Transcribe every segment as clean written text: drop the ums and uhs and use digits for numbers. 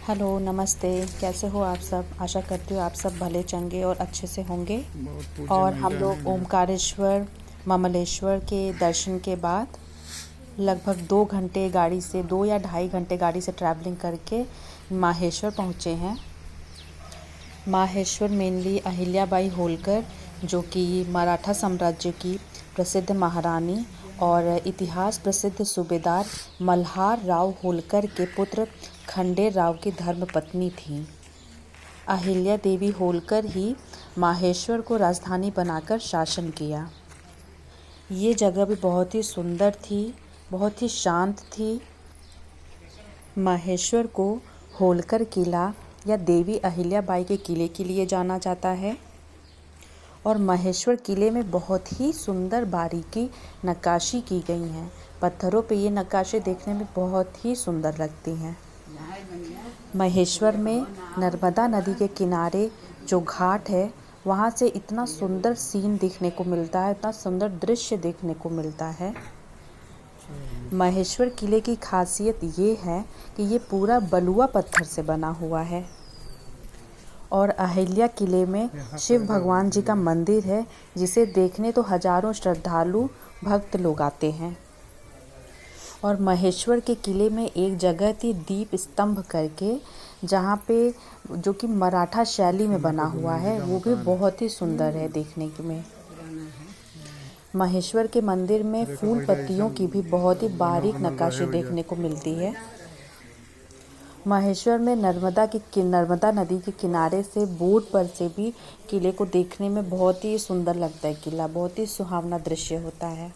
Hello, नमस्ते। कैसे हो आप सब? आशा करती हूँ आप सब भले चंगे और अच्छे से होंगे। बहुत पूज्य और हम महिला लोग हैं। ओमकारेश्वर ममलेश्वर के दर्शन के बाद लगभग 2 घंटे गाड़ी से 2 या ढाई घंटे गाड़ी से ट्रैवलिंग करके माहेश्वर पहुँचे हैं। माहेश्वर मेनली अहिल्याबाई होलकर, जो कि मराठा साम्राज्य की प्रसिद्ध महारानी और इतिहास प्रसिद्ध सूबेदार मल्हार राव होलकर के पुत्र खंडेर राव की धर्मपत्नी थीं। अहिल्या देवी होलकर ही माहेश्वर को राजधानी बनाकर शासन किया। ये जगह भी बहुत ही सुंदर थी, बहुत ही शांत थी। माहेश्वर को होलकर किला या देवी अहिल्याबाई के किले के लिए जाना जाता है। और महेश्वर किले में बहुत ही सुंदर बारीकी नक्काशी की गई हैं। पत्थरों पे ये नक्काशी देखने में बहुत ही सुंदर लगती हैं। महेश्वर में नर्मदा नदी के किनारे जो घाट है, वहाँ से इतना सुंदर सीन देखने को मिलता है, इतना सुंदर दृश्य देखने को मिलता है। महेश्वर किले की खासियत ये है कि ये पूरा बलुआ पत्थर से बना हुआ है। और अहिल्या किले में शिव भगवान जी का मंदिर है, जिसे देखने तो हजारों श्रद्धालु भक्त लोग आते हैं। और महेश्वर के किले में एक जगह थी दीप स्तंभ करके, जहाँ पे जो कि मराठा शैली में बना हुआ है, वो भी बहुत ही सुंदर है देखने में। महेश्वर के मंदिर में फूल पत्तियों की भी बहुत ही बारीक नक्काशी देखने को मिलती है। महेश्वर में नर्मदा नदी के किनारे से बोट पर से भी किले को देखने में बहुत ही सुंदर लगता है। किला बहुत ही सुहावना दृश्य होता है।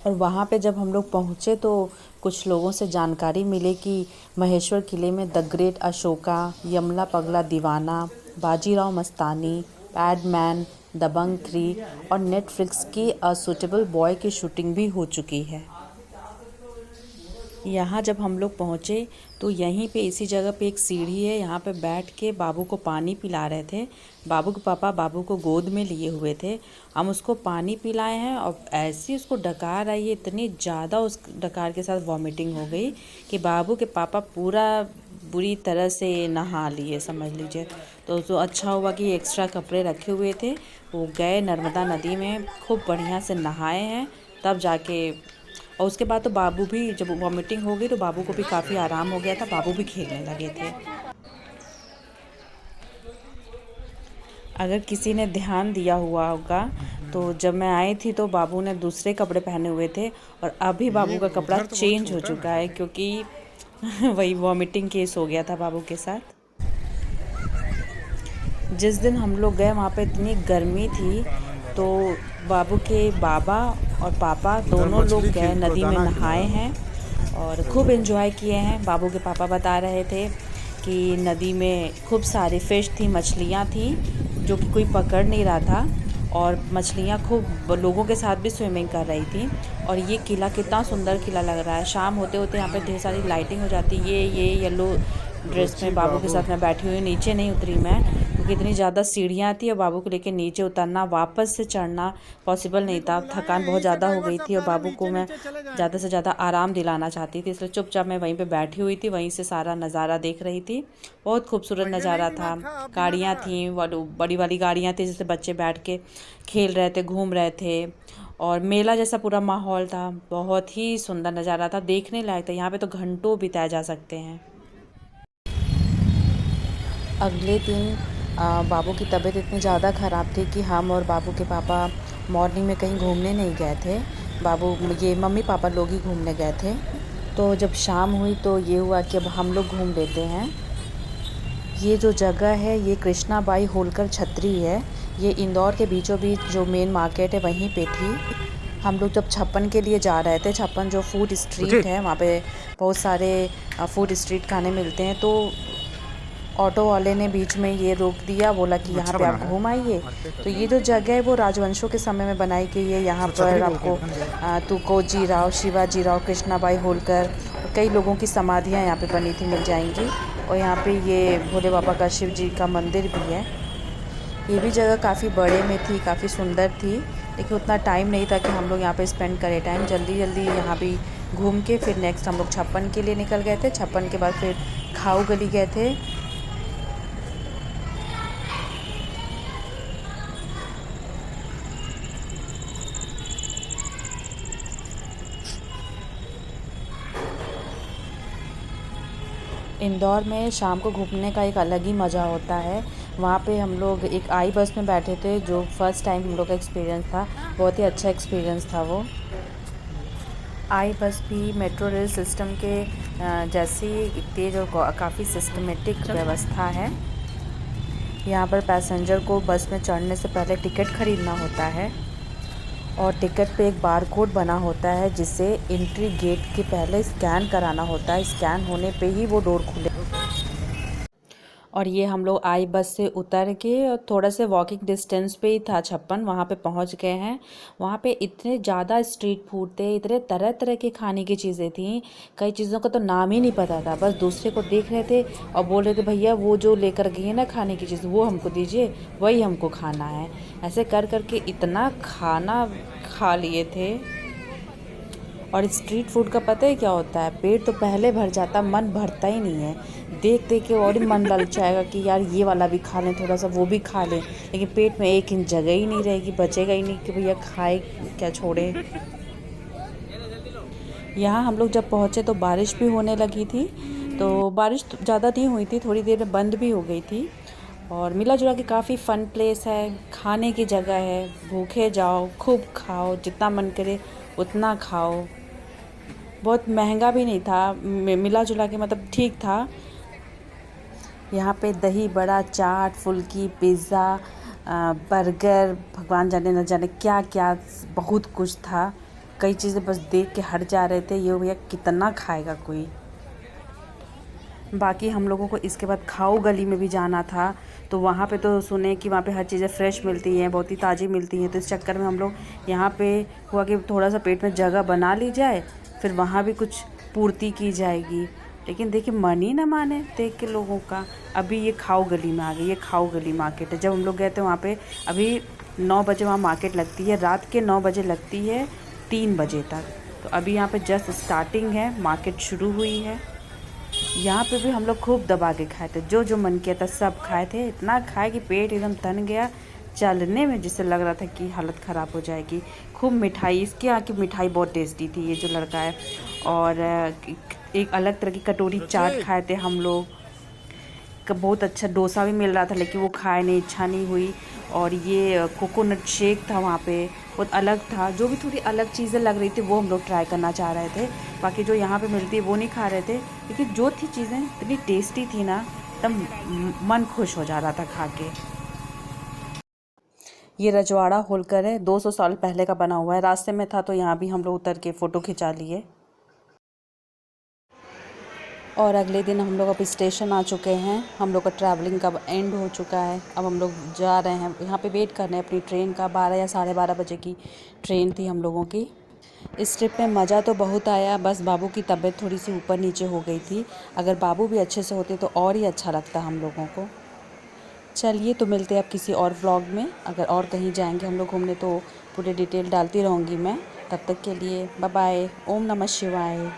और वहाँ पे जब हम लोग पहुँचे तो कुछ लोगों से जानकारी मिली कि महेश्वर किले में द ग्रेट अशोका, यमला पगला दीवाना, बाजीराव मस्तानी, पैडमैन, दबंग 3 और नेटफ्लिक्स की अ सूटेबल बॉय की शूटिंग भी हो चुकी है। यहाँ जब हम लोग पहुँचे तो यहीं पे इसी जगह पे एक सीढ़ी है, यहाँ पे बैठ के बाबू को पानी पिला रहे थे। बाबू के पापा बाबू को गोद में लिए हुए थे। हम उसको पानी पिलाए हैं और ऐसी उसको डकार आई है, इतनी ज़्यादा उस डकार के साथ वॉमिटिंग हो गई कि बाबू के पापा पूरा बुरी तरह से नहा लिए, समझ लीजिए। तो अच्छा हुआ कि एक्स्ट्रा कपड़े रखे हुए थे, वो गए नर्मदा नदी में खूब बढ़िया से नहाए हैं, तब जाके। और उसके बाद तो बाबू भी, जब वॉमिटिंग हो गई तो बाबू को भी काफ़ी आराम हो गया था, बाबू भी खेलने लगे थे। अगर किसी ने ध्यान दिया हुआ होगा तो जब मैं आई थी तो बाबू ने दूसरे कपड़े पहने हुए थे और अभी बाबू का कपड़ा उधर तो बहुत चेंज हो छोटा चुका है। है, क्योंकि वही वॉमिटिंग केस हो गया था बाबू के साथ। जिस दिन हम लोग गए वहाँ पे इतनी गर्मी थी, तो बाबू के बाबा और पापा दोनों लोग मछली गए, को नदी में दाना नहाए हैं और खूब एंजॉय किए हैं। बाबू के पापा बता रहे थे कि नदी में खूब सारी फ़िश थी, मछलियाँ थी, जो कि कोई पकड़ नहीं रहा था। और मछलियाँ खूब लोगों के साथ भी स्विमिंग कर रही थी। और ये किला कितना सुंदर किला लग रहा है। शाम होते होते यहाँ पे ढेर सारी लाइटिंग हो जाती है। ये येलो ड्रेस में बाबू के साथ मैं बैठी हुई, नीचे नहीं उतरी मैं, क्योंकि इतनी ज़्यादा सीढ़ियाँ थी और बाबू को लेके नीचे उतरना, वापस से चढ़ना पॉसिबल नहीं था। थकान बहुत ज़्यादा हो गई थी और बाबू को मैं ज़्यादा से ज़्यादा आराम दिलाना चाहती थी, इसलिए चुपचाप मैं वहीं पे बैठी हुई थी, वहीं से सारा नज़ारा देख रही थी। बहुत खूबसूरत नज़ारा था। गाड़ियाँ थीं, बड़ी वाली गाड़ियाँ थी, जिससे बच्चे बैठ के खेल रहे थे, घूम रहे थे। और मेला जैसा पूरा माहौल था, बहुत ही सुंदर नज़ारा था, देखने लायक था। यहाँ पे तो घंटों बिताए जा सकते हैं। अगले दिन बाबू की तबीयत इतनी ज़्यादा ख़राब थी कि हम और बाबू के पापा मॉर्निंग में कहीं घूमने नहीं गए थे। ये मम्मी पापा लोग ही घूमने गए थे। तो जब शाम हुई तो ये हुआ कि अब हम लोग घूम लेते हैं। ये जो जगह है ये कृष्णाबाई होलकर छतरी है। ये इंदौर के बीचों बीच जो मेन मार्केट है वहीं पे थी। हम लोग जब छप्पन के लिए जा रहे थे, छप्पन जो फूड स्ट्रीट है, वहाँ पे बहुत सारे फूड स्ट्रीट खाने मिलते हैं, तो ऑटो वाले ने बीच में ये रोक दिया, बोला कि यहाँ पे आप घूम आइए। तो ये जो जगह है वो राजवंशों के समय में बनाई गई है। यहाँ पर आपको तुकोजी राव, शिवाजी राव, कृष्णाबाई होलकर और कई लोगों की समाधियाँ यहाँ पे बनी थी, मिल जाएंगी। और यहाँ पे ये भोले बाबा का, शिव जी का मंदिर भी है। ये भी जगह काफ़ी बड़े में थी, काफ़ी सुंदर थी, लेकिन उतना टाइम नहीं था कि हम लोग यहाँ पे स्पेंड करें टाइम। जल्दी जल्दी यहाँ भी घूम के फिर नेक्स्ट हम लोग छप्पन के लिए निकल गए थे। छप्पन के बाद फिर खाऊ गली गए थे। इंदौर में शाम को घूमने का एक अलग ही मज़ा होता है। वहाँ पे हम लोग एक आई बस में बैठे थे, जो फर्स्ट टाइम हम लोग का एक्सपीरियंस था। बहुत ही अच्छा एक्सपीरियंस था वो। आई बस भी मेट्रो रेल सिस्टम के जैसी तेज़ और काफ़ी सिस्टमेटिक व्यवस्था है। यहाँ पर पैसेंजर को बस में चढ़ने से पहले टिकट ख़रीदना होता है और टिकट पे एक बार कोड बना होता है, जिसे एंट्री गेट के पहले स्कैन कराना होता है। स्कैन होने पे ही वो डोर खुले। और ये हम लोग आई बस से उतर के थोड़ा से वॉकिंग डिस्टेंस पे ही था छप्पन, वहाँ पे पहुँच गए हैं। वहाँ पे इतने ज़्यादा स्ट्रीट फूड थे, इतने तरह तरह के खाने की चीज़ें थी। कई चीज़ों का तो नाम ही नहीं पता था, बस दूसरे को देख रहे थे और बोल रहे थे भैया वो जो लेकर गए हैं ना खाने की चीज़, वो हमको दीजिए, वही हमको खाना है। ऐसे कर करके इतना खाना खा लिए थे। और स्ट्रीट फूड का पता है क्या होता है, पेट तो पहले भर जाता, मन भरता ही नहीं है। देख देख के और ही मन ललचाएगा कि यार ये वाला भी खा लें, थोड़ा सा वो भी खा लें, लेकिन पेट में एक इंच जगह ही नहीं रहेगी, बचेगा ही नहीं कि भैया खाए क्या छोड़े। यहाँ हम लोग जब पहुँचे तो बारिश भी होने लगी थी, तो बारिश ज़्यादा नहीं हुई थी, थोड़ी देर में बंद भी हो गई थी। और मिला जुला के काफ़ी फ़न प्लेस है, खाने की जगह है, भूखे जाओ खूब खाओ, जितना मन करे उतना खाओ। बहुत महंगा भी नहीं था, मिला जुला के मतलब ठीक था। यहाँ पे दही बड़ा, चाट, फुल्की, पिज़्ज़ा, बर्गर, भगवान जाने न जाने क्या क्या बहुत कुछ था। कई चीज़ें बस देख के हट जा रहे थे, ये भैया कितना खाएगा कोई। बाकी हम लोगों को इसके बाद खाऊ गली में भी जाना था, तो वहाँ पे तो सुने कि वहाँ पे हर चीज़ें फ्रेश मिलती हैं, बहुत ही ताज़ी मिलती हैं। तो इस चक्कर में हम लोग यहाँ पे हुआ कि थोड़ा सा पेट में जगह बना ली जाए, फिर वहाँ भी कुछ पूर्ति की जाएगी। लेकिन देखिए मन ही ना माने देख के लोगों का। अभी ये खाऊ गली में आ गई, ये खाऊ गली मार्केट है। जब हम लोग गए थे वहाँ पे अभी 9 बजे वहाँ मार्केट लगती है, रात के 9 बजे लगती है 3 बजे तक। तो अभी यहाँ पे जस्ट स्टार्टिंग है, मार्केट शुरू हुई है। यहाँ पे भी हम लोग खूब दबा के खाए थे, जो जो मन किया था सब खाए थे। इतना खाए कि पेट एकदम तन गया, चलने में जिससे लग रहा था कि हालत ख़राब हो जाएगी। खूब मिठाई, इसके यहाँ की मिठाई बहुत टेस्टी थी, ये जो लड़का है। और एक अलग तरह की कटोरी चाट खाए थे हम लोग। बहुत अच्छा डोसा भी मिल रहा था, लेकिन वो खाए नहीं, इच्छा नहीं हुई। और ये कोकोनट शेक था वहाँ पे, बहुत अलग था। जो भी थोड़ी अलग चीज़ें लग रही थी वो हम लोग ट्राई करना चाह रहे थे। बाकी जो यहाँ पे मिलती है वो नहीं खा रहे थे, लेकिन जो थी चीज़ें इतनी टेस्टी थी ना, एकदम मन खुश हो जा रहा था खा के। ये रजवाड़ा होलकर है, 200 साल पहले का बना हुआ है। रास्ते में था तो यहाँ भी हम लोग उतर के फ़ोटो खिंचा लिए। और अगले दिन हम लोग अब स्टेशन आ चुके हैं। हम लोग का ट्रैवलिंग का एंड हो चुका है। अब हम लोग जा रहे हैं, यहाँ पे वेट कर रहे हैं अपनी ट्रेन का। 12 या 12:30 बजे की ट्रेन थी हम लोगों की। इस ट्रिप में मज़ा तो बहुत आया, बस बाबू की तबीयत थोड़ी सी ऊपर नीचे हो गई थी। अगर बाबू भी अच्छे से होते तो और ही अच्छा लगता हम लोगों को। चलिए तो मिलते हैं अब किसी और व्लॉग में। अगर और कहीं जाएंगे हम लोग घूमने तो पूरे डिटेल डालती रहूँगी मैं। तब तक के लिए बाय बाय। ओम नमः शिवाय।